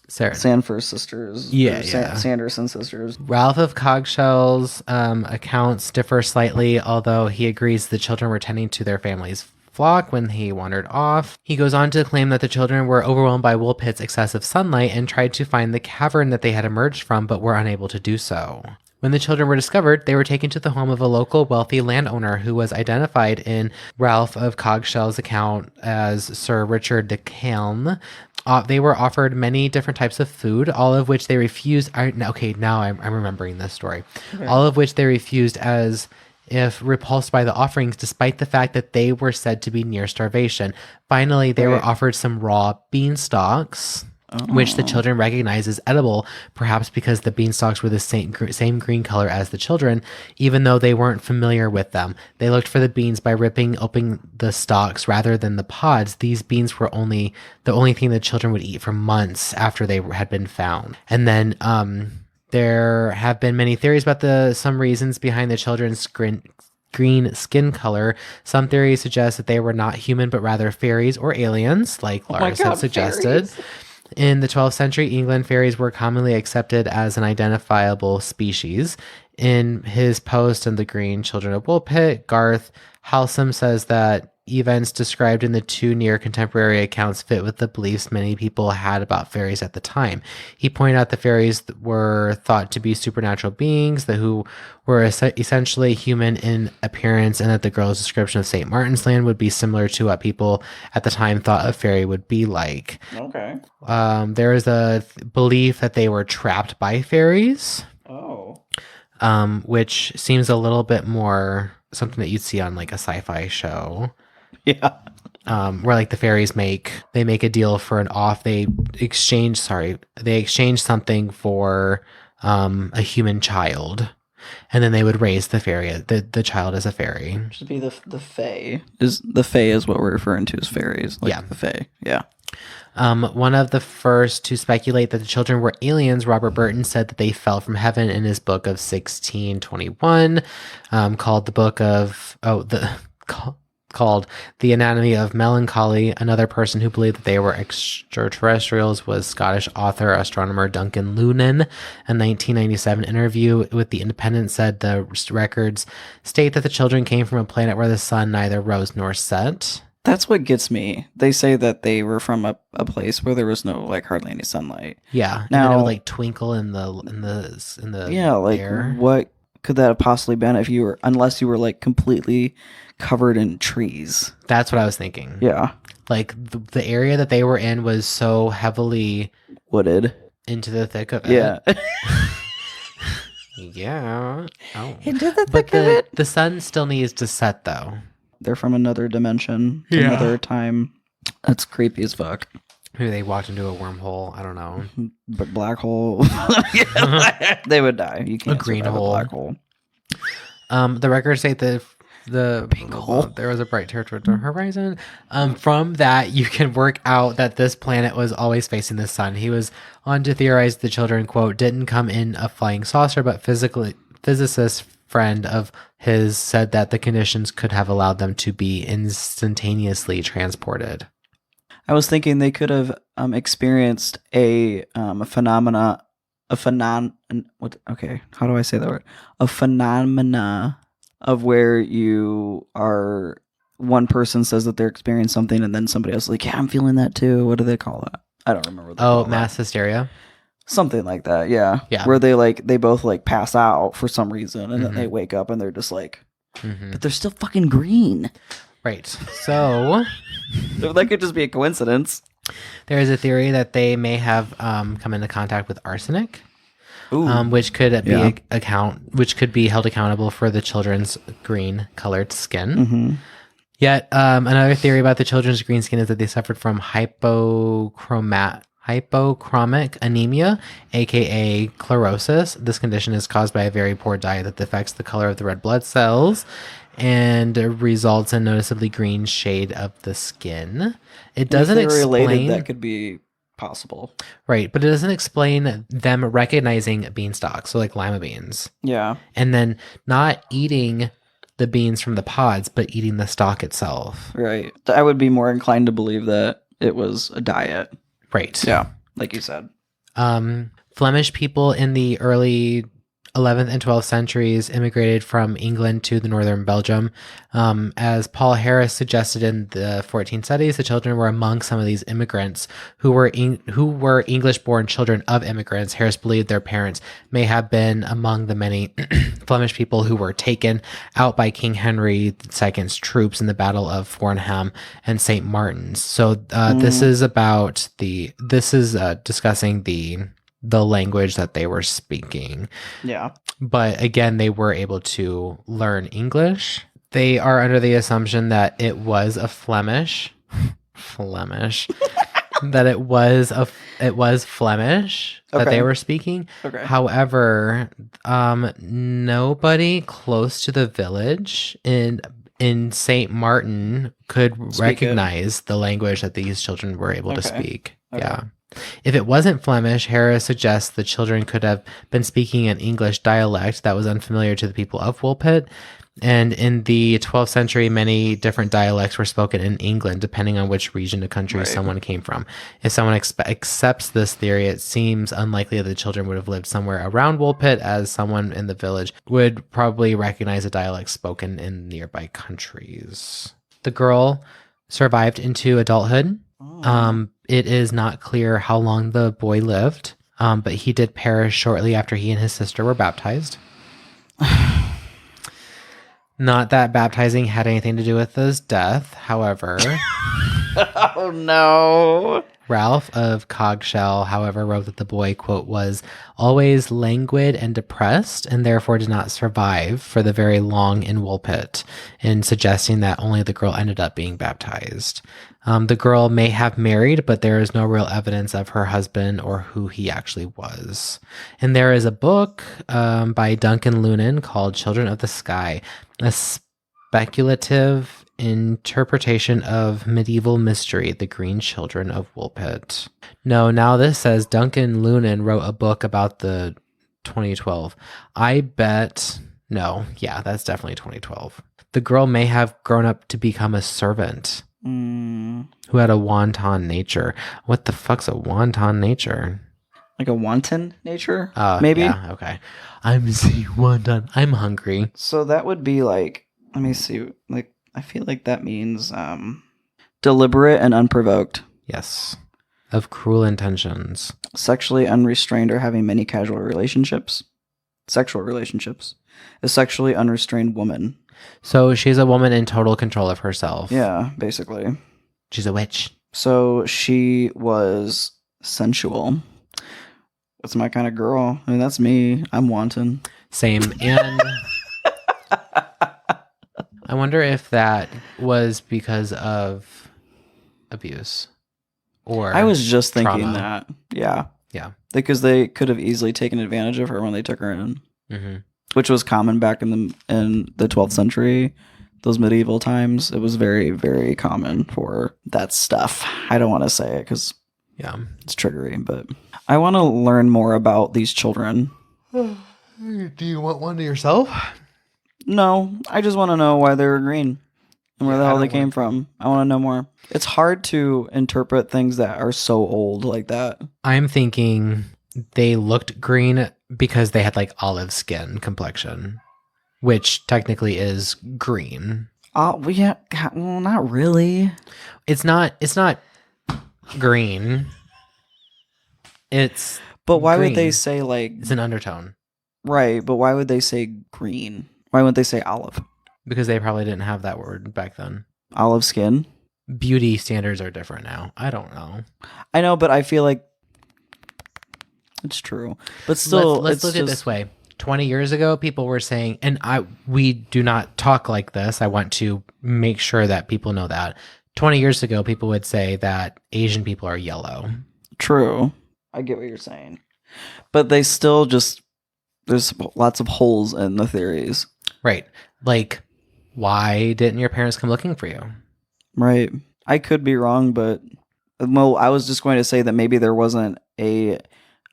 B: Sarah.
A: Sanford sisters.
B: Yeah,
A: or
B: yeah.
A: Sanderson sisters.
B: Ralph of Cogshell's accounts differ slightly, although he agrees the children were tending to their family's flock when he wandered off. He goes on to claim that the children were overwhelmed by Woolpit's excessive sunlight and tried to find the cavern that they had emerged from, but were unable to do so. When the children were discovered, they were taken to the home of a local wealthy landowner who was identified in Ralph of Cogshell's account as Sir Richard de Kelm. They were offered many different types of food, all of which they refused. Now I'm remembering this story. Okay. All of which they refused as if repulsed by the offerings, despite the fact that they were said to be near starvation. Finally, they were offered some raw beanstalks, which the children recognized as edible, perhaps because the beanstalks were the same green color as the children, even though they weren't familiar with them. They looked for the beans by ripping open the stalks rather than the pods. These beans were the only thing the children would eat for months after they had been found. And then there have been many theories about some reasons behind the children's green skin color. Some theories suggest that they were not human, but rather fairies or aliens, like Lars had suggested. Fairies. In the 12th century, England, fairies were commonly accepted as an identifiable species. In his post on the Green Children of Woolpit, Garth Halsam says that events described in the two near contemporary accounts fit with the beliefs many people had about fairies at the time. He pointed out the fairies were thought to be supernatural beings who were essentially human in appearance, and that the girl's description of St. Martin's Land would be similar to what people at the time thought a fairy would be like.
A: Okay.
B: There is a belief that they were trapped by fairies.
A: Oh.
B: Which seems a little bit more something that you'd see on like a sci-fi show.
A: Yeah.
B: Where like the fairies make a deal for they exchange something for a human child, and then they would raise the fairy, the child as a fairy.
A: Should be the fae. The fae is what we're referring to as fairies. Like
B: yeah.
A: The fae. Yeah.
B: One of the first to speculate that the children were aliens, Robert Burton, said that they fell from heaven in his book of 1621, called The Anatomy of Melancholy. Another person who believed that they were extraterrestrials was Scottish author, astronomer Duncan Lunan. A 1997 interview with The Independent said the records state that the children came from a planet where the sun neither rose nor set.
A: That's what gets me. They say that they were from a place where there was no hardly any sunlight.
B: Yeah.
A: Now,
B: and it would twinkle in the air.
A: What could that have possibly been unless you were completely covered in trees?
B: That's what I was thinking.
A: Yeah.
B: The area that they were in was so heavily
A: wooded
B: into the thick of it.
A: Yeah.
B: Yeah. Oh.
A: Into the thick of it.
B: The sun still needs to set though.
A: They're from another dimension, another time. That's creepy as fuck.
B: Maybe they walked into a wormhole. I don't know.
A: But black hole, they would die. You can't
B: A green
A: survive
B: hole.
A: a black hole.
B: The records state that
A: Pink hole.
B: there was a bright territory to the horizon. From that, you can work out that this planet was always facing the sun. He was on to theorize the children, quote, didn't come in a flying saucer, but physicist friend of his said that the conditions could have allowed them to be instantaneously transported.
A: I was thinking they could have experienced a phenomena, okay, how do I say that word? A phenomena of where you are, one person says that they're experiencing something, and then somebody else is like, yeah, I'm feeling that too. What do they call that? I don't remember. What they call
B: Mass
A: that.
B: hysteria.
A: Something like that, yeah.
B: Yeah.
A: Where they both like pass out for some reason, and then they wake up and they're just like, but they're still fucking green.
B: Right. So
A: That could just be a coincidence.
B: there is a theory that they may have come into contact with arsenic.
A: Ooh.
B: Which could be
A: Yeah.
B: which could be held accountable for the children's green colored skin.
A: Mm-hmm.
B: Yet another theory about the children's green skin is that they suffered from hypochromic anemia, aka chlorosis. This condition is caused by a very poor diet that affects the color of the red blood cells and results in noticeably green shade of the skin. It doesn't
A: if they were
B: explain
A: related, that could be possible.
B: right, but it doesn't explain them recognizing beanstalk, so like lima beans,
A: Yeah.
B: and then not eating the beans from the pods, but eating the stalk itself.
A: Right. I would be more inclined to believe that it was a diet.
B: Right.
A: Yeah. Like you said.
B: Flemish people in the early 11th and 12th centuries immigrated from England to the northern Belgium. As Paul Harris suggested in the 1470s, the children were among some of these immigrants who were English-born children of immigrants. Harris believed their parents may have been among the many Flemish people who were taken out by King Henry II's troops in the Battle of Fornham and St. Martin's. So this is discussing the language that they were speaking.
A: Yeah.
B: But again, they were able to learn English. They are under the assumption that it was a Flemish, that it was Flemish that
A: Okay.
B: they were speaking.
A: Okay.
B: However, nobody close to the village in St. Martin could
A: Speak
B: recognize the language that these children were able to
A: Okay.
B: speak.
A: Okay.
B: Yeah. If it wasn't Flemish, Harris suggests the children could have been speaking an English dialect that was unfamiliar to the people of Woolpit. And in the 12th century, many different dialects were spoken in England, depending on which region of country
A: Right.
B: someone came from. If someone accepts this theory, it seems unlikely that the children would have lived somewhere around Woolpit, as someone in the village would probably recognize a dialect spoken in nearby countries. The girl survived into adulthood. It is not clear how long the boy lived, but he did perish shortly after he and his sister were baptized. Not that baptizing had anything to do with his death, however.
A: Oh no.
B: Ralph of Cogshell, however, wrote that the boy, quote, was always languid and depressed and therefore did not survive for the very long in Woolpit, in suggesting that only the girl ended up being baptized. The girl may have married, but there is no real evidence of her husband or who he actually was. And there is a book by Duncan Lunan called Children of the Sky, a speculative interpretation of medieval mystery, The Green Children of Woolpit. No, now this says Duncan Lunan wrote a book about the 2012. I bet, no, yeah, that's definitely 2012. The girl may have grown up to become a servant who had a wanton nature. What the fuck's a wanton nature?
A: Like a wanton nature? Maybe?
B: Yeah, okay. I'm wanton. I'm hungry.
A: So that would be like, let me see, like, I feel like that means deliberate and unprovoked.
B: Yes. Of cruel intentions.
A: Sexually unrestrained or having many casual relationships. Sexual relationships. A sexually unrestrained woman.
B: So she's a woman in total control of herself.
A: Yeah, basically.
B: She's a witch.
A: So she was sensual. That's my kind of girl. I mean, that's me. I'm wanton.
B: Same. And I wonder if that was because of abuse or
A: I was just thinking
B: trauma.
A: that. Yeah.
B: Yeah.
A: Because they could have easily taken advantage of her when they took her in,
B: Mm-hmm.
A: which was common back in the 12th century, those medieval times. It was very, very common for that stuff. I don't want to say it because
B: Yeah.
A: it's triggery, but I want to learn more about these children.
B: Do you want one to yourself?
A: No, I just want to know why they were green and where
B: Yeah,
A: the
B: I
A: hell
B: don't
A: they came
B: want-
A: from. I want to know more. It's hard to interpret things that are so old like that.
B: I'm thinking they looked green because they had like olive skin complexion, which technically is green.
A: Oh, yeah, well, not really.
B: It's not green. It's
A: But why would they
B: green.
A: say like
B: It's an undertone
A: right? But why would they say green? Why wouldn't they say olive?
B: because they probably didn't have that word back then.
A: Olive skin.
B: Beauty standards are different now. I don't know.
A: I know, but I feel like it's true. But still,
B: let's
A: it's
B: look at it
A: just-
B: this way. 20 years ago, people were saying, and we do not talk like this. I want to make sure that people know that. 20 years ago, people would say that Asian people are yellow.
A: True. I get what you're saying, but they still just there's lots of holes in the theories,
B: Right. Like, why didn't your parents come looking for you?
A: right? I could be wrong, but well, I was just going to say that maybe there wasn't a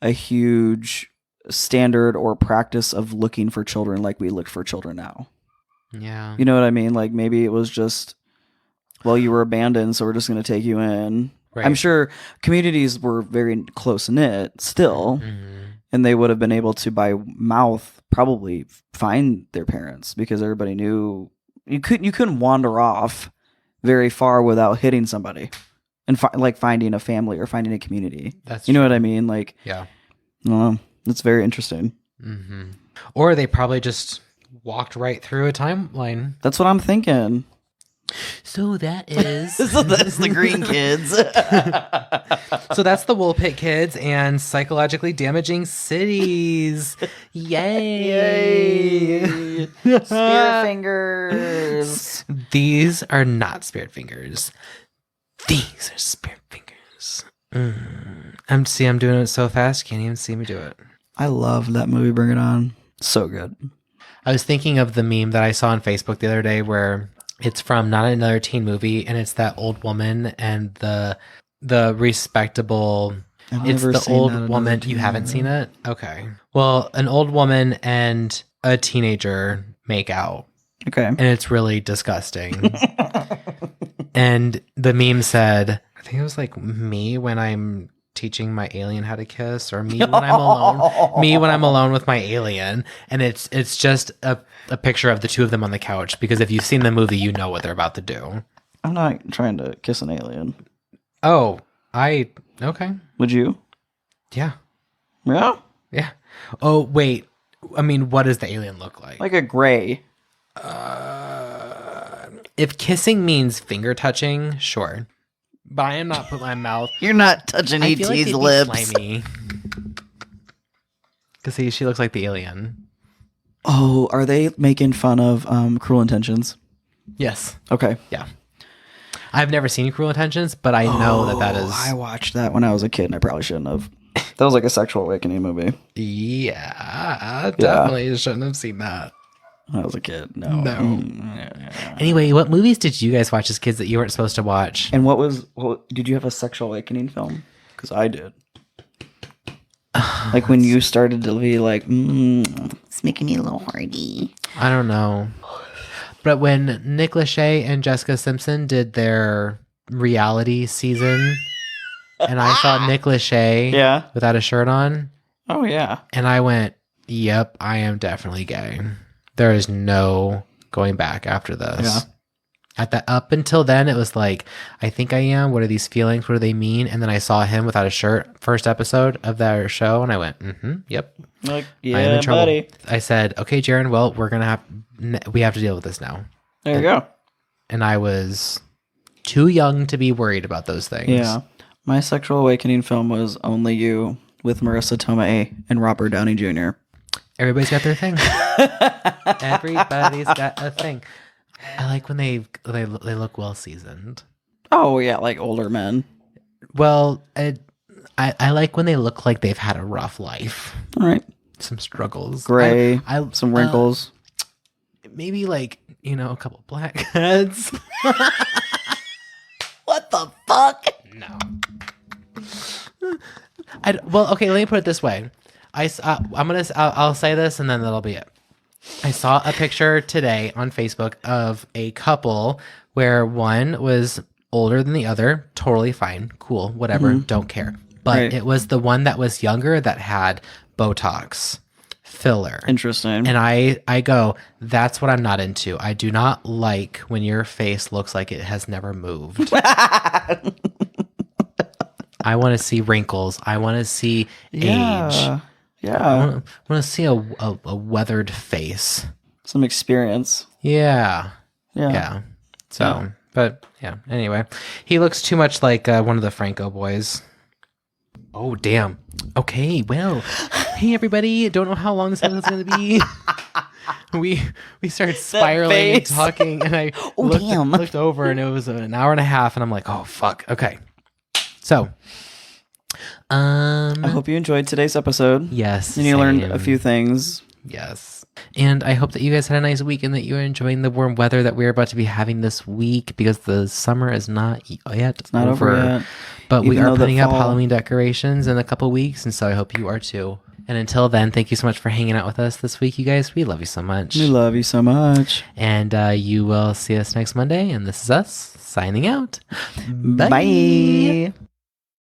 A: huge standard or practice of looking for children like we look for children now.
B: Yeah.
A: You know what I mean? Like maybe it was just, well, you were abandoned, so we're just going to take you in.
B: Right.
A: I'm sure communities were very close knit still,
B: Mhm.
A: and they would have been able to by mouth probably find their parents because everybody knew you couldn't wander off very far without hitting somebody and like finding a family or finding a community.
B: That's
A: You know what I mean? Like,
B: Yeah.
A: I don't know. It's very interesting.
B: Hmm. Or they probably just walked right through a timeline.
A: That's what I'm thinking.
B: So that is.
A: So that's the green kids.
B: So that's the Wool Pit Kids and psychologically damaging cities. Yay!
A: Spear fingers.
B: These are not spirit fingers. These are spirit fingers. I'm doing it so fast, can't even see me do it.
A: I love that movie. Bring It On. So good.
B: I was thinking of the meme that I saw on Facebook the other day where it's from Not Another Teen Movie, and it's that old woman and the respectable.
A: I've
B: It's
A: never
B: the
A: seen
B: old
A: Not Another
B: woman.
A: Teen
B: You haven't
A: Movie.
B: seen it? Okay. Well, an old woman and a teenager make out,
A: Okay.
B: and it's really disgusting. And the meme said, I think it was like me when I'm teaching my alien how to kiss, or me when I'm alone. Me when I'm alone with my alien, and it's just a picture of the two of them on the couch. Because if you've seen the movie, you know what they're about to do.
A: I'm not trying to kiss an alien.
B: Oh, okay,
A: Would you?
B: yeah,
A: Yeah.
B: yeah. Oh wait, I mean, what does the alien look like?
A: Like a gray.
B: If kissing means finger touching, sure, but I am not put my mouth.
A: You're not touching
B: I feel like
A: ET's
B: they'd be
A: lips.
B: slimy. Cause see, she looks like the alien.
A: Oh, are they making fun of Cruel Intentions?
B: Yes,
A: Okay.
B: yeah. I've never seen Cruel Intentions, but I know that is.
A: I watched that when I was a kid, and I probably shouldn't have. That was like a sexual awakening movie.
B: Yeah, definitely shouldn't have seen that.
A: When I was a kid. No.
B: No.
A: Yeah.
B: Anyway, what movies did you guys watch as kids that you weren't supposed to watch?
A: And did you have a sexual awakening film? Because I did. Like when you started to be like, it's making me a little horny.
B: I don't know. But when Nick Lachey and Jessica Simpson did their reality season, and I saw Nick Lachey
A: Yeah.
B: without a shirt on,
A: Oh, yeah.
B: and I went, yep, I am definitely gay. There is no going back after this.
A: Yeah.
B: Up until then, it was like, I think I am. What are these feelings? What do they mean? And then I saw him without a shirt, first episode of their show, and I went, yep,
A: Like,
B: I am
A: yeah,
B: in trouble.
A: buddy.
B: I said, okay, Jaron, well, we have to deal with this now.
A: There you go.
B: And I was too young to be worried about those things.
A: Yeah. My sexual awakening film was Only You with Marissa Tomei and Robert Downey Jr.
B: Everybody's got their thing. Everybody's got a thing. I like when they look well seasoned.
A: Oh, yeah, like older men.
B: Well, I like when they look like they've had a rough life,
A: All right.
B: some struggles,
A: Gray,
B: I
A: some wrinkles.
B: maybe like a couple blackheads.
A: What the fuck?
B: No. Well, okay. Let me put it this way. I'll say this and then that'll be it. I saw a picture today on Facebook of a couple where one was older than the other. Totally fine, cool, whatever, don't care. But
A: Right.
B: it was the one that was younger that had Botox filler.
A: Interesting.
B: And I go, that's what I'm not into. I do not like when your face looks like it has never moved. I want to see wrinkles. I want to see age. I
A: Yeah.
B: want to see a weathered face.
A: Some experience.
B: Yeah.
A: Yeah.
B: Yeah. So, but yeah. Anyway, he looks too much like one of the Franco boys. Oh, damn. Okay. Well, hey, everybody. Don't know how long this episode's going to be. We started spiraling and
A: face.
B: talking, and I
A: damn.
B: looked over, and it was an hour and a half, and I'm like, oh, fuck. Okay. So,
A: I hope you enjoyed today's episode.
B: yes.
A: And you learned a
B: same.
A: few things.
B: Yes. And I hope that you guys had a nice week and that you're enjoying the warm weather that we're about to be having this week because the summer is not yet it's
A: not over yet.
B: But we
A: Even
B: are
A: though the
B: putting up
A: fall-
B: Halloween decorations in a couple weeks, and so I hope you are too. And until then, thank you so much for hanging out with us this week, you guys. We love you so much.
A: We love you so much.
B: And you will see us next Monday. And this is us signing out.
A: Bye.